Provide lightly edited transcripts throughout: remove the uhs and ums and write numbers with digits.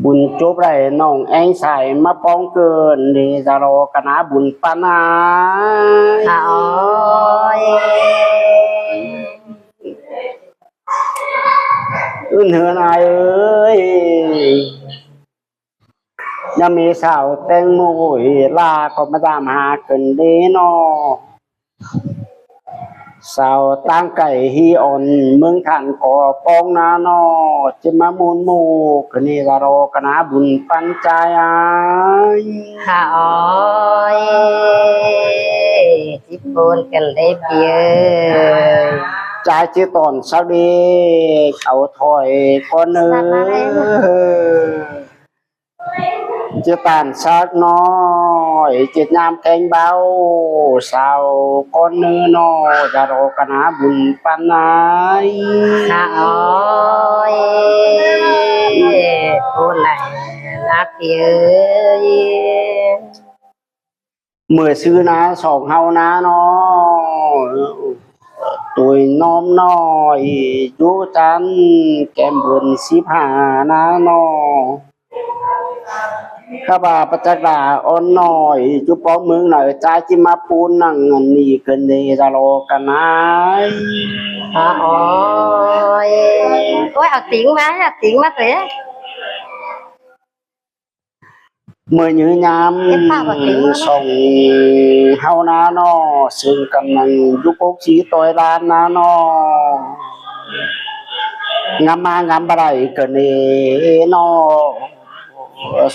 บุญจบไรน้องแองใส่มาป้องเกินเดจารอคณะบุญปานาโอ้ยเหือนายเอ้ยยังมีสาวแตงโมลาก็มาตามหาเกินเดนอสาวตั้งไก่ฮีอ่อนเมืองขันก่อปองนานอจะมามูลมูกนี่กรอคณะบุญปัญจายโอ้ยจิปูนกันเลยเปียใจจีตอนสาวเด็กเอาถอยก็เนื้อจะตานสักน้อยจิตน้ำแกงเบาสาวก้อนเนื้อน้อยจะรอกันหาบุญปันนายโอ้ยพูดไหนนักเยอะเมื่อซื้อนะสองเฮานะน้อยตัวน้อมน้อยยูจันแก้มบุญ15นะน้อยข้าบาประจักษ์ดาอ่อนน้อยจุปองเมืองหน่อยใจจิมาปูนนั่งนี่เกินเดจะรอกันนะโอ้ยโอ้ยเอาติ๋งมาเสียเมื่อยืนยามส่งเฮานาโนซึ่งกำลังยุกกสีตอยลานนาโนงามมางามบะไรเกินเอนอ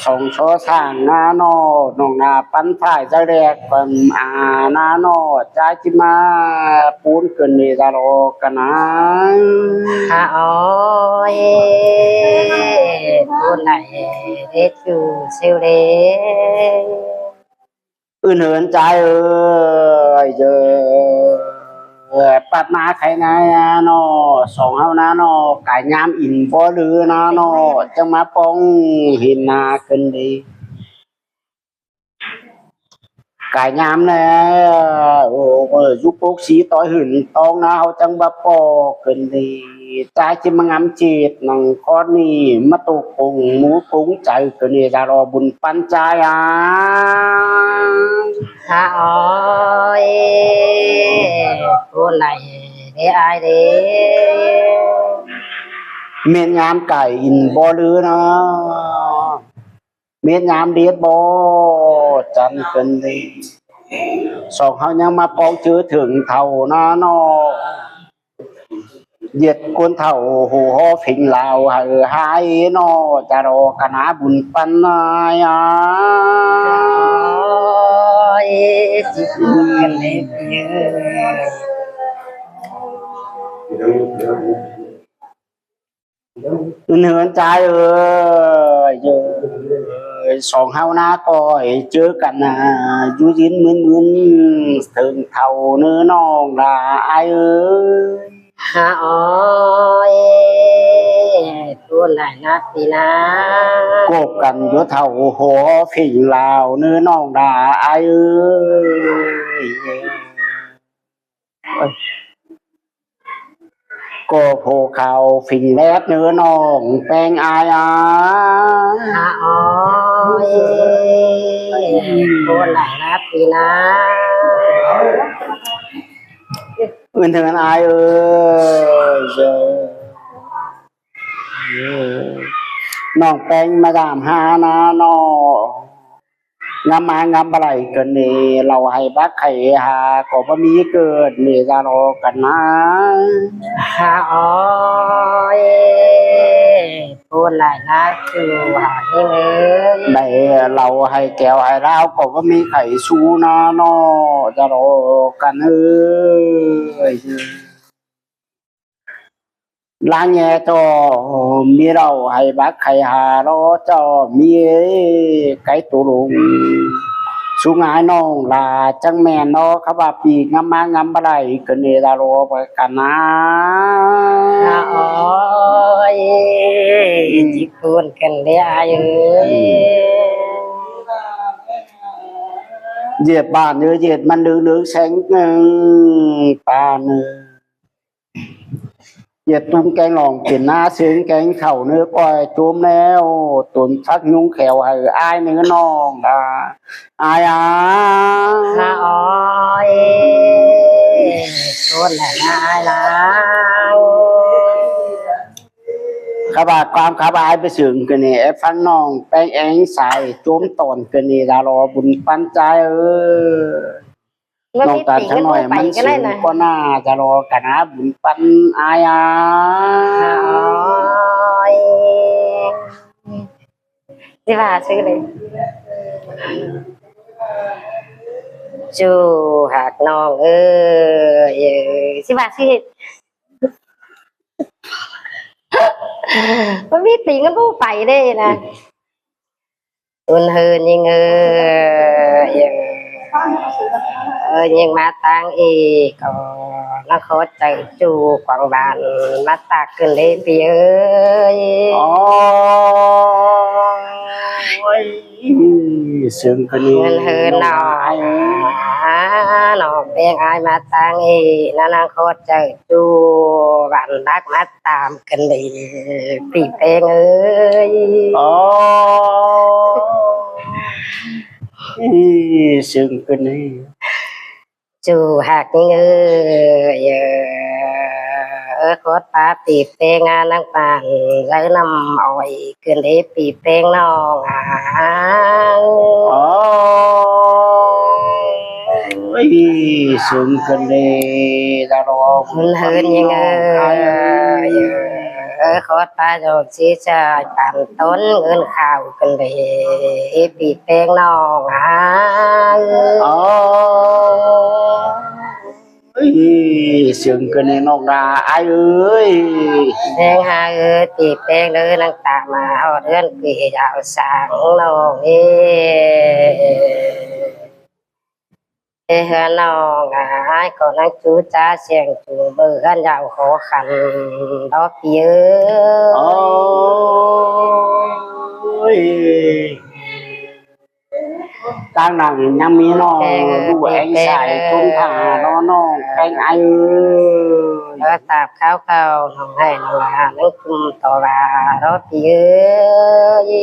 ส่งโชสร้างนาโนน้องนาปันฝ่ายจะแรกเป็นนาโนใจจิมาปูนเกินเนจะรอกันนะโอ้ยพูดไหนเด็ดอยู่เซลเล่เหินใจเจอปัดนาใครนะนอสองเฮานะนอไก่ยามอิ่มบ่หรือนะนอจังมาป้องเห็นนาขึ้นดีไก่ยามเนี่ยโอ้ยุปกสีต่อยหืนตองนะเฮาจังบ่ปอขึ้นดีใจจิมางามจิตนังข้อนี้มาตุกงหมูกุ้งใจขึ้นนี่จะรอบุญปัญจายโอ้ยพูดไหนเด้อายเด้เมียนยามไก่อินบ่หรือนะเมียนยามเดียดบ่จันขึ้นดีสองเฮายังมาปองชื่อถึงเท่านะนอเหยียดกวนเท่าหูหอฟิงลาวหายนอจะรอคณะบุญปันนายจิตกันเลยเยอะเหินใจสองเฮานาก็เจอกันอยู่ยินมึนถึงเท่าเนื้อน้องละไอโอ้ยพูดไหนนักดีนะกบกันอยู่เท่าหัวฟิงลาวเนื้อน้องละไอก็โผเขาฟิงแลบเนื้อน้องแปงอายโอ้ยพูดไหนนักดีนะเถินอายน้องแป้งมาดามหานะน้องามมางามอะไรเกินนี่เราให้บักไข่หาก็บ่มีเกิดนี่จะรอกันนะโอ้ยพูดหลายนักคือหาที่เลยได้เราให้แก้วให้เราก็บ่มีไข่ชูนะน้อจะรอกันล้างแง่จอมีเราให้บักไข่หารอจอมีไก่ตุลุงสุงายน้องลาจังแม่นอเขาว่าปีกงามมางามบ่ได้เกินเดารอไปกันนะโอ้ยจิพูนกันได้อายุเหยียบบ้านเนื้อเหยียดมันเหลืองแสงปาน เหยียดตุ้มแกงหลองเป็นหน้าเสียงแกงเข่าเนื้อก้อยจุ้มแล้วตุนชักยุงแขวให้อายเนื้อน้องอายข้าอ้อยคนแหละนายลาง ข้าบาความข้าบายไปสึงกันนี่ฟังน้องแป้งแองใส่จุ้มตอนกันนี่ดารอบุญปันใจน้องตาชะหน่อยมันสึงก็น่าจะรอกันนะบุญปันอายที่ว่าซื้อเลยจูหักน้องที่ว่าซื้อมันมีติ่งกันผู้ไปได้นะอุ่นเฮินยังยังมาตั้งอีกก็นักโคตรใจจูกวางบานมาตากขึ้นเลยปีเอ้ยซึ่งคนนี้ เงินเฮินหน่อยหน่อเปียงอายมาตั้งอีกนักโคตรใจจูบันรักมาตามกันเลยปีเปียงเอ้ยซึ่งคนนี้จูหักโคตรปาปีเป้งงานนังปานไรนำอ้อยเกินได้ปีเป้งน้องซึ่งคนนี้ดารอมันเฮินยังโคตรปาโยกชีชาปั่นต้นเงินข่าวกันเลยปีเป้งน้องซึ่งกันในนอกนาไอเอ้ยแดงหาตีแป้งเลยนังตามาเอาเรื่องปียาวสางน้องเฮือน้องก็นังจูจ้าเสียงจูเบื่อกันยาวขอขันดอกเยอะตั้งหนังยังมีน้องดูแองใส่ตุ้งขาน้องแกงไอแล้วตาบข้าวน้องให้น้องนั่งคุมต่อว่าดอกเยอะ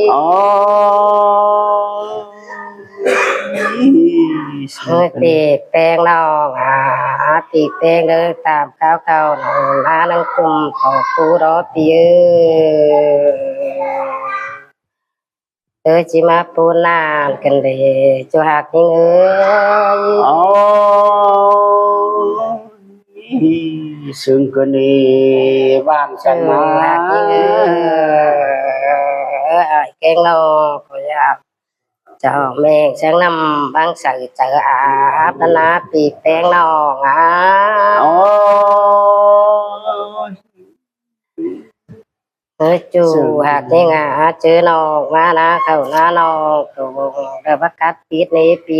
ตีแป้งน้องตีแป้งเลยตามข้าวน้องนั่งคุมต่อผู้ดอกเยอะจิมาปูนานกันเลยจูหักยังซึ่งคนนี้บ้านกันมาแกงเราก็อยากเจ้าแม่ช่างนำบางใส่เจออาบนะปีแป้งน้องจูหักยังเจอน้องมานะเขาหน้าน้องตัวเดือบกัดปีนี้ปี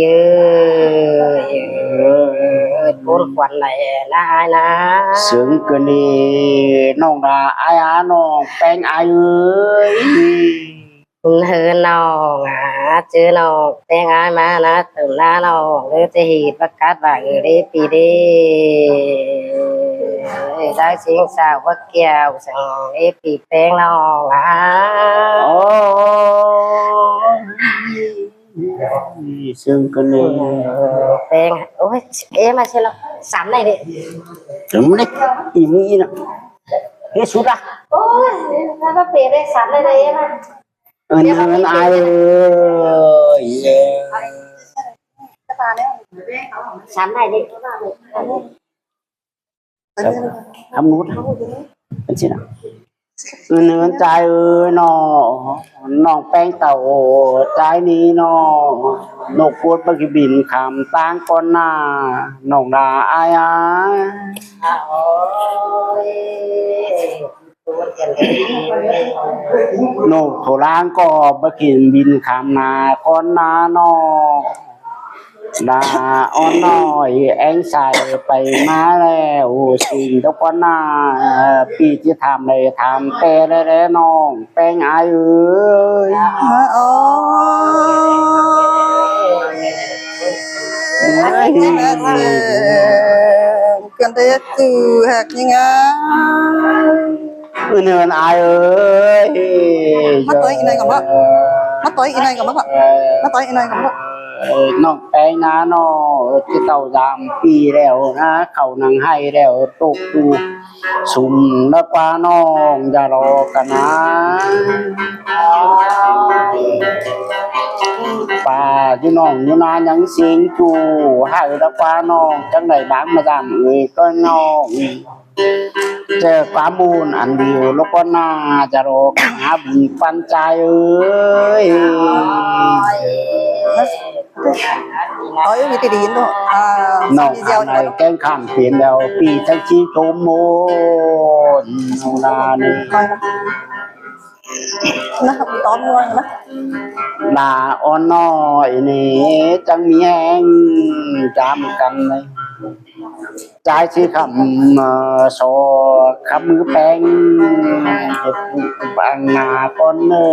ปูนควันไหนนะนะซึ่งคนนี้น้องดาไอ้น้องแป้งไอเอ้ยเฮือน้องเจอน้องแป้งไอมานะถึงหน้าน้องเลยจะหีดประกาศว่าได้ปีดีได้เสียงสาวว่าแก้วสั่งปีแป้งน้องซึ่งคนนี้แป้งโอ้ยมาใช่หรอสันไหนดิถึงไม่อีมีนะเฮ้สุดอะโอ้ยแล้วก็เปลี่ยนได้สันเลยนะเงินไอสันไหนดิทำนู้นเป็นสินะเนื้อใจน้องแป้งเต่าใจนี้น้องนกพูดปกิบินคำตั้งก้อนหน้าน้องดาอายนกโถล้างก็ปกินบินคำนาก้อนหน้าน้องดาอ้อนน้อยแองใส่ไปมาแล้วสิ่งทุกคนน่าปีที่ทำเลยทำแต่แล้วน้องแป้งไอเอ้ย กันได้คือแหกยังไง เนินอายเอ้ย mắt tới cái này còn bác mắt tới cái này còn bác ạ mắt tới cái này còn bác น้องแป้งนะน้อที่เต่ายามปีแล้วนะเขานังให้แล้วตกดูสุ่มแล้วป้าน้องอย่ารอกันนะป้าอยู่น้องอยู่นายังเสียงจูให้แล้วป้าน้องจังไหนบ้างมาดามเอ้ยก็น้องเจอความมูลอันเดียวแล้วก็น่าจะรอกันหาบุญปันใจเอ้ย nói như thế điên thôi à น้อง sao đi อั gieo นไหนแกงข้ามเปลี่ยนแล้วปีทั้งชีโจมโมนนานี่ coi nó tóm luôn nó ลาอ่อนน้อยนี่จังมีแหงจำกันเลยใจสิคำโซคำมือแป้งบางนาก้อนเนอ